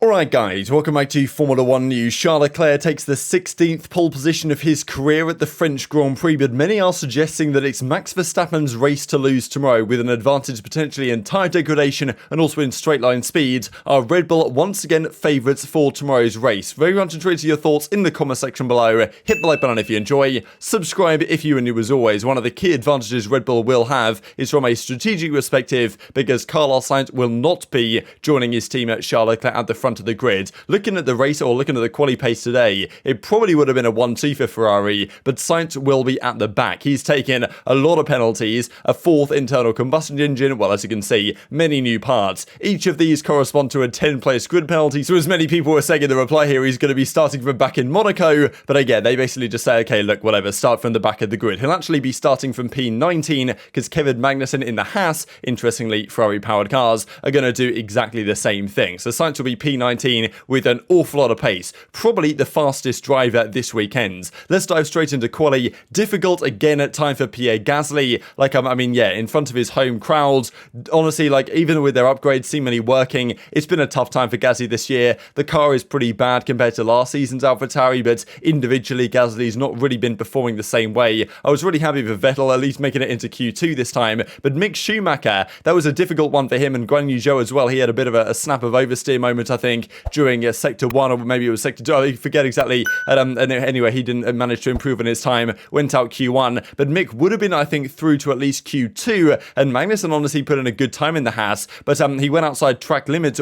Alright guys, welcome back to Formula 1 news. Charles Leclerc takes the 16th pole position of his career at the French Grand Prix, but many are suggesting that it's Max Verstappen's race to lose tomorrow, with an advantage potentially in tyre degradation and also in straight line speed. Are Red Bull once again favourites for tomorrow's race? Very much intrigued to your thoughts in the comment section below. Hit the like button if you enjoy, subscribe if you are new as always. One of the key advantages Red Bull will have is from a strategic perspective, because Carlos Sainz will not be joining his team at Charles Leclerc at the front of the grid. Looking at the race or looking at the quali pace today, it probably would have been a 1-2 for Ferrari, but Sainz will be at the back. He's taken a lot of penalties, a fourth internal combustion engine, well, as you can see, many new parts. Each of these correspond to a 10-place grid penalty, so as many people were saying in the reply here, he's going to be starting from back in Monaco, but again, they basically just say, okay, look, whatever, start from the back of the grid. He'll actually be starting from P19, because Kevin Magnussen in the Haas, interestingly, Ferrari-powered cars, are going to do exactly the same thing. So Sainz will be P19 with an awful lot of pace, probably the fastest driver this weekend. Let's dive straight into quali. Difficult again at time for Pierre Gasly, in front of his home crowd. Honestly, even with their upgrades seemingly working, it's been a tough time for Gasly this year. The car is pretty bad compared to last season's AlphaTauri, but individually Gasly's not really been performing the same way. I was really happy for Vettel at least making it into Q2 this time, but Mick Schumacher, that was a difficult one for him, and guanyu as well. He had a bit of a snap of oversteer moment, I think, during sector 1, or maybe it was sector 2, I forget exactly. And anyway, he didn't manage to improve on his time, went out Q1, but Mick would have been, I think, through to at least Q2, and Magnussen honestly put in a good time in the Haas, but he went outside track limits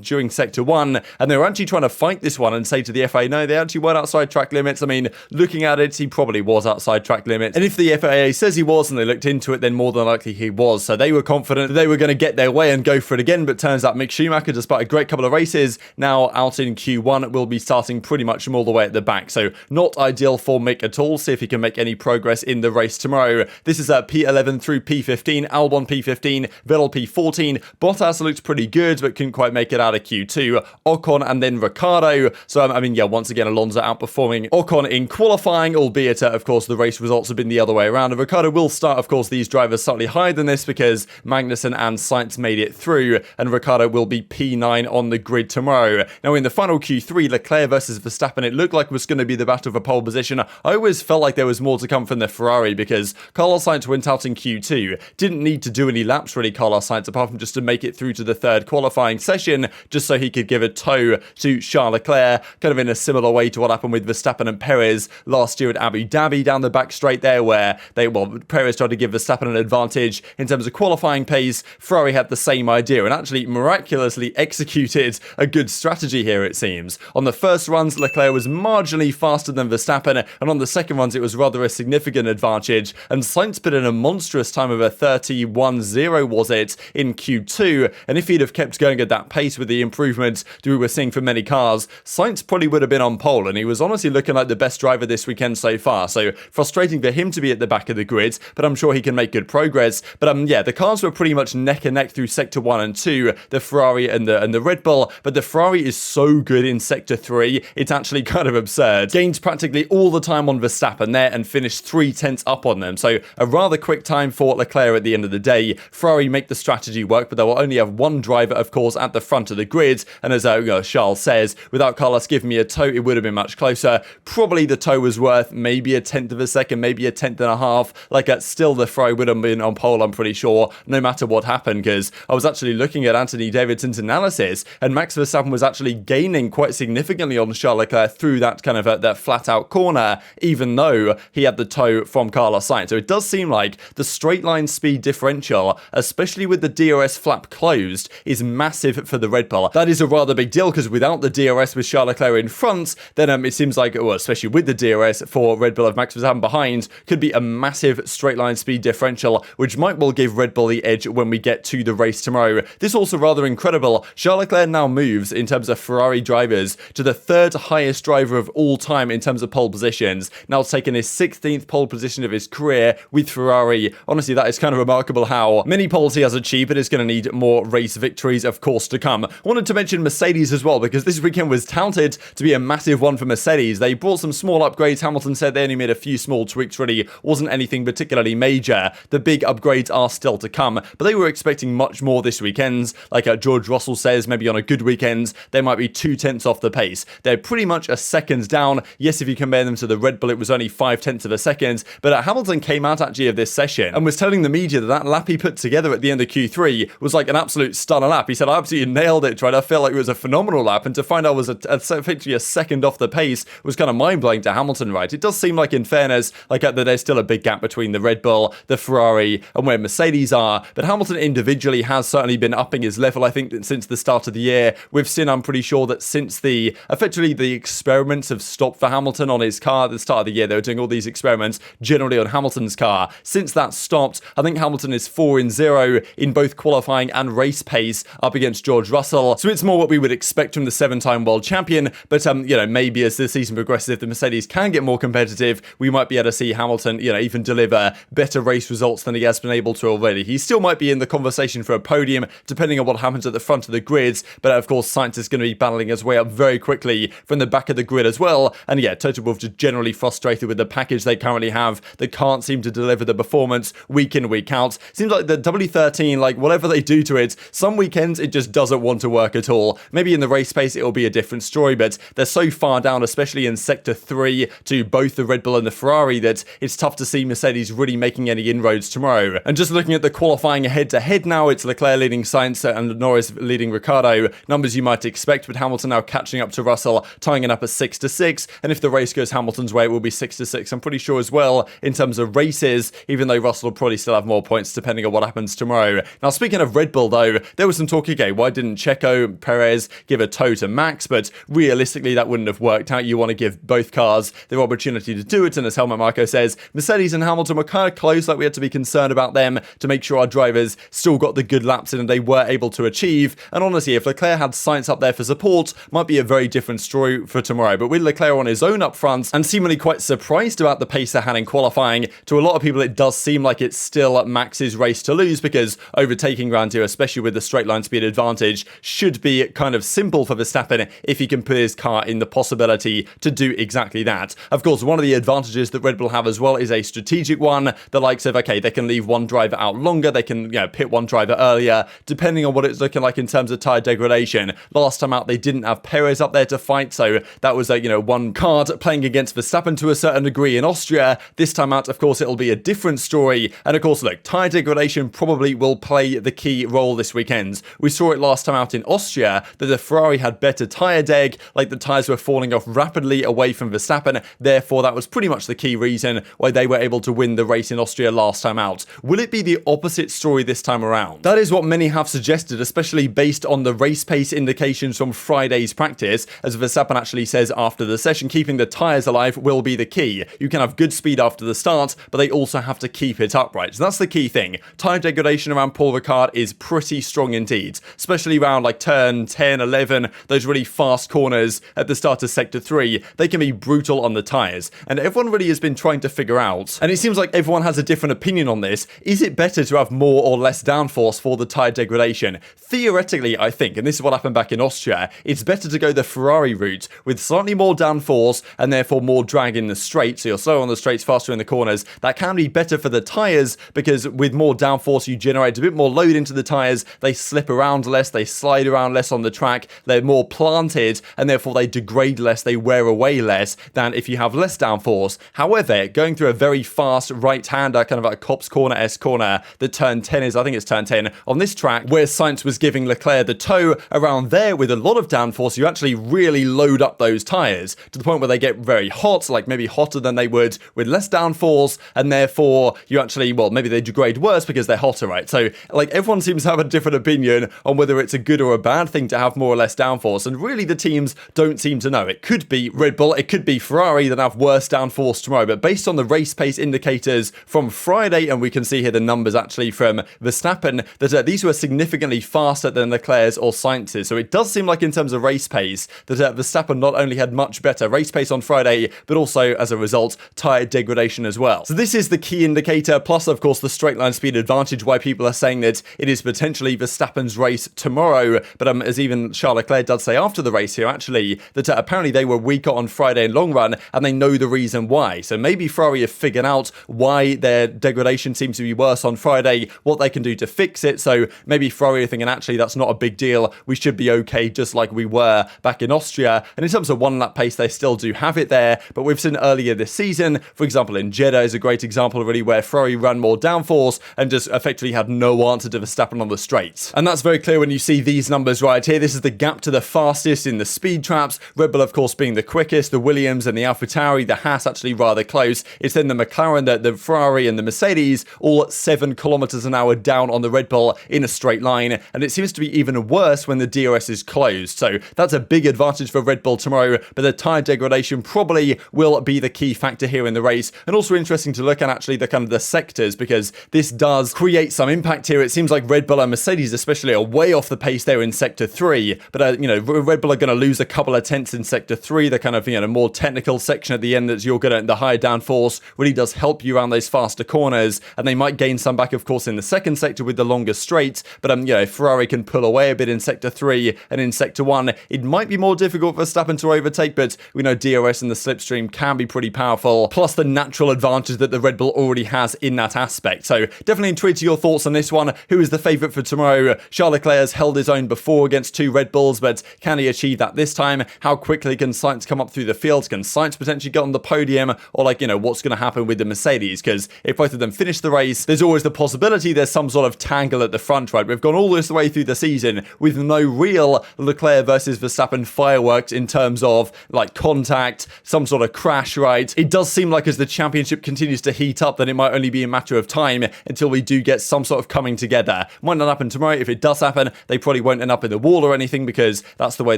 during sector 1, and they were actually trying to fight this one and say to the FIA, no, they actually weren't outside track limits. I mean, looking at it, he probably was outside track limits, and if the FIA says he was and they looked into it, then more than likely he was, so they were confident that they were going to get their way and go for it again, but turns out Mick Schumacher, despite a great couple of races, now out in Q1, will be starting pretty much from all the way at the back, so not ideal for Mick at all. See if he can make any progress in the race tomorrow. This is P11 through P15, Albon P15, Vettel P14, Bottas looked pretty good but couldn't quite make it out of Q2, Ocon and then Riccardo, so once again Alonso outperforming Ocon in qualifying, albeit of course the race results have been the other way around, and Riccardo will start of course these drivers slightly higher than this because Magnussen and Sainz made it through, and Riccardo will be P9 on the grid tomorrow. Now in the final Q3, Leclerc versus Verstappen, it looked like it was going to be the battle for pole position. I always felt like there was more to come from the Ferrari because Carlos Sainz went out in Q2, didn't need to do any laps really, Carlos Sainz, apart from just to make it through to the third qualifying session, just so he could give a tow to Charles Leclerc, kind of in a similar way to what happened with Verstappen and Perez last year at Abu Dhabi down the back straight there, where Perez tried to give Verstappen an advantage in terms of qualifying pace. Ferrari had the same idea and actually miraculously executed a good strategy here, it seems. On the first runs, Leclerc was marginally faster than Verstappen, and on the second runs, it was rather a significant advantage, and Sainz put in a monstrous time of a 31.0, was it, in Q2, and if he'd have kept going at that pace with the improvements that we were seeing for many cars, Sainz probably would have been on pole, and he was honestly looking like the best driver this weekend so far, so frustrating for him to be at the back of the grid, but I'm sure he can make good progress. But the cars were pretty much neck and neck through sector 1 and 2, the Ferrari and the Red Bull, but the Ferrari is so good in sector 3, it's actually kind of absurd. Gained practically all the time on Verstappen there and finished 0.3 up on them, so a rather quick time for Leclerc at the end of the day. Ferrari make the strategy work, but they will only have one driver, of course, at the front of the grid, and as Charles says, without Carlos giving me a tow, it would have been much closer. Probably the tow was worth maybe a 1/10 of a second, maybe a 1/10 and a half. Still the Ferrari would have been on pole, I'm pretty sure, no matter what happened, because I was actually looking at Anthony Davidson's analysis, and Max Verstappen was actually gaining quite significantly on Charles Leclerc through that kind of that flat out corner, even though he had the tow from Carlos Sainz. So it does seem like the straight line speed differential, especially with the DRS flap closed, is massive for the Red Bull. That is a rather big deal, because without the DRS with Charles Leclerc in front, then it seems like, especially with the DRS for Red Bull of Max Verstappen behind, could be a massive straight line speed differential, which might well give Red Bull the edge when we get to the race tomorrow. This also rather incredible. Charles Leclerc now moves, in terms of Ferrari drivers, to the third highest driver of all time in terms of pole positions. Now taking his 16th pole position of his career with Ferrari. Honestly, that is kind of remarkable how many poles he has achieved, but is going to need more race victories, of course, to come. I wanted to mention Mercedes as well, because this weekend was touted to be a massive one for Mercedes. They brought some small upgrades. Hamilton said they only made a few small tweaks, really wasn't anything particularly major. The big upgrades are still to come, but they were expecting much more this weekend. George Russell says, maybe on a good week weekends, they might be 2/10 off the pace. They're pretty much a second down. Yes, if you compare them to the Red Bull, it was only 5/10 of a second, but Hamilton came out actually of this session and was telling the media that lap he put together at the end of Q3 was like an absolute stunner lap. He said, I absolutely nailed it, right? I felt like it was a phenomenal lap, and to find out I was effectively a second off the pace was kind of mind-blowing to Hamilton, right? It does seem like, in fairness, like that there's still a big gap between the Red Bull, the Ferrari, and where Mercedes are, but Hamilton individually has certainly been upping his level, I think, since the start of the year. We've seen, I'm pretty sure, that since effectively the experiments have stopped for Hamilton on his car at the start of the year. They were doing all these experiments generally on Hamilton's car. Since that stopped, I think Hamilton is 4-0 in both qualifying and race pace up against George Russell. So it's more what we would expect from the 7-time world champion. But, maybe as the season progresses, if the Mercedes can get more competitive, we might be able to see Hamilton, even deliver better race results than he has been able to already. He still might be in the conversation for a podium, depending on what happens at the front of the grids. But of course, Sainz is going to be battling his way up very quickly from the back of the grid as well. And yeah, Toto Wolff just generally frustrated with the package they currently have that can't seem to deliver the performance week in, week out. Seems like the W13, like whatever they do to it, some weekends it just doesn't want to work at all. Maybe in the race pace it'll be a different story, but they're so far down, especially in Sector 3 to both the Red Bull and the Ferrari, that it's tough to see Mercedes really making any inroads tomorrow. And just looking at the qualifying head-to-head now, it's Leclerc leading Sainz and Norris leading Riccardo. Numbers you might expect, but Hamilton now catching up to Russell, tying it up at 6-6. And if the race goes Hamilton's way, it will be 6-6. I'm pretty sure as well in terms of races, even though Russell will probably still have more points depending on what happens tomorrow. Now, speaking of Red Bull though, there was some talk, okay, why didn't Checo, Perez give a toe to Max? But realistically, that wouldn't have worked out. You want to give both cars their opportunity to do it. And as Helmut Marko says, Mercedes and Hamilton were kind of close, like we had to be concerned about them to make sure our drivers still got the good laps in and they were able to achieve. And honestly, if Leclerc had Sainz up there for support, might be a very different story for tomorrow. But with Leclerc on his own up front and seemingly quite surprised about the pace they had in qualifying, to a lot of people it does seem like it's still Max's race to lose, because overtaking round here, especially with the straight line speed advantage, should be kind of simple for Verstappen if he can put his car in the possibility to do exactly that. Of course, one of the advantages that Red Bull have as well is a strategic one, the likes of, okay, they can leave one driver out longer, they can pit one driver earlier, depending on what it's looking like in terms of tyre degradation. Last time out, they didn't have Perez up there to fight, so that was one card playing against Verstappen to a certain degree in Austria. This time out, of course, it'll be a different story, and of course, look, tyre degradation probably will play the key role this weekend. We saw it last time out in Austria, that the Ferrari had better tyre deg, like the tyres were falling off rapidly away from Verstappen, therefore that was pretty much the key reason why they were able to win the race in Austria last time out. Will it be the opposite story this time around? That is what many have suggested, especially based on the race pace indications from Friday's practice, as Verstappen actually says after the session, keeping the tyres alive will be the key. You can have good speed after the start, but they also have to keep it upright. So that's the key thing. Tyre degradation around Paul Ricard is pretty strong indeed, especially around like turn 10, 11, those really fast corners at the start of Sector 3. They can be brutal on the tyres, and everyone really has been trying to figure out, and it seems like everyone has a different opinion on this, is it better to have more or less downforce for the tyre degradation? Theoretically, I think, and this is what happened back in Austria, it's better to go the Ferrari route with slightly more downforce and therefore more drag in the straight, so you're slower on the straights, faster in the corners. That can be better for the tyres, because with more downforce you generate a bit more load into the tyres, they slip around less, they slide around less on the track, they're more planted, and therefore they degrade less, they wear away less than if you have less downforce. However, going through a very fast right-hander, kind of like a Copse Corner-esque corner that turn 10 is, I think it's turn 10, on this track, where Sainz was giving Leclerc the toe, around there with a lot of downforce, you actually really load up those tyres to the point where they get very hot, like maybe hotter than they would with less downforce, and therefore you actually, well, maybe they degrade worse because they're hotter, right? So, like, everyone seems to have a different opinion on whether it's a good or a bad thing to have more or less downforce, and really the teams don't seem to know. It could be Red Bull, it could be Ferrari that have worse downforce tomorrow, but based on the race pace indicators from Friday, and we can see here the numbers actually from Verstappen, that these were significantly faster than Leclerc's or Sainz's. So it does seem like in terms of race pace that Verstappen not only had much better race pace on Friday, but also as a result tyre degradation as well. So this is the key indicator, plus of course the straight line speed advantage, why people are saying that it is potentially Verstappen's race tomorrow. But as even Charles Leclerc does say after the race here actually, that apparently they were weaker on Friday in long run, and they know the reason why. So maybe Ferrari have figured out why their degradation seems to be worse on Friday, what they can do to fix it. So maybe Ferrari are thinking, actually, that's not a big deal. We should be okay, just like we were back in Austria. And in terms of one lap pace, they still do have it there, but we've seen earlier this season, for example, in Jeddah is a great example already, where Ferrari ran more downforce and just effectively had no answer to Verstappen on the straights. And that's very clear when you see these numbers right here. This is the gap to the fastest in the speed traps. Red Bull, of course, being the quickest, the Williams and the Alfa Tauri, the Haas actually rather close. It's then the McLaren, the Ferrari and the Mercedes, all 7 kilometers an hour down on the Red Bull in a straight line. And it seems to be even worse when the DRS is closed. So that's a big advantage for Red Bull tomorrow, but the tyre degradation probably will be the key factor here in the race. And also interesting to look at actually the kind of the sectors, because this does create some impact here. It seems like Red Bull and Mercedes especially are way off the pace there in sector 3, but Red Bull are going to lose a couple of tenths in sector 3. The kind of more technical section at the end that's you're going to, the higher downforce really does help you around those faster corners, and they might gain some back, of course, in the second sector with the longer straights. But if Ferrari can pull away a bit in sector 3 and in sector 1, it might be more difficult for Verstappen to overtake, but we know DRS and the slipstream can be pretty powerful, plus the natural advantage that the Red Bull already has in that aspect. So definitely intrigued to your thoughts on this one. Who is the favourite for tomorrow? Charles Leclerc has held his own before against 2 Red Bulls, but can he achieve that this time? How quickly can Sainz come up through the field? Can Sainz potentially get on the podium? Or what's going to happen with the Mercedes? Because if both of them finish the race, there's always the possibility there's some sort of tangle at the front, right? We've gone all this way through the season with no real Leclerc versus Verstappen fireworks in terms of contact, some sort of crash, right? It does seem like as the championship continues to heat up, then it might only be a matter of time until we do get some sort of coming together. Might not happen tomorrow. If it does happen, they probably won't end up in the wall or anything, because that's the way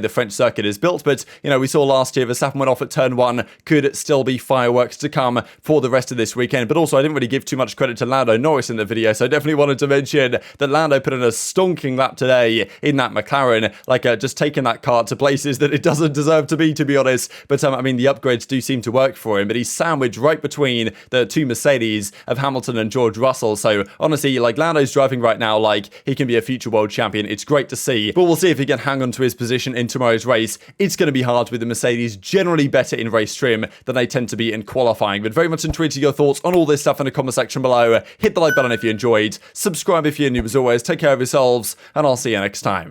the French circuit is built. But we saw last year Verstappen went off at turn 1. Could still be fireworks to come for the rest of this weekend. But also, I didn't really give too much credit to Lando Norris in the video, so I definitely wanted to mention that Lando put in a stonking lap today in that McLaren, just taking that car to places that it doesn't deserve to be honest. But the upgrades do seem to work for him, but he's sandwiched right between the 2 Mercedes of Hamilton and George Russell. So honestly, Lando's driving right now he can be a future world champion. It's great to see, but we'll see if he can hang on to his position in tomorrow's race. It's going to be hard with the Mercedes generally better in race trim than they tend to be in qualifying. But very much intrigued to your thoughts on all this stuff in the comment section below. Hit the like button if you enjoyed, subscribe if you're new as always, take care of yourselves, and I'll see you next time.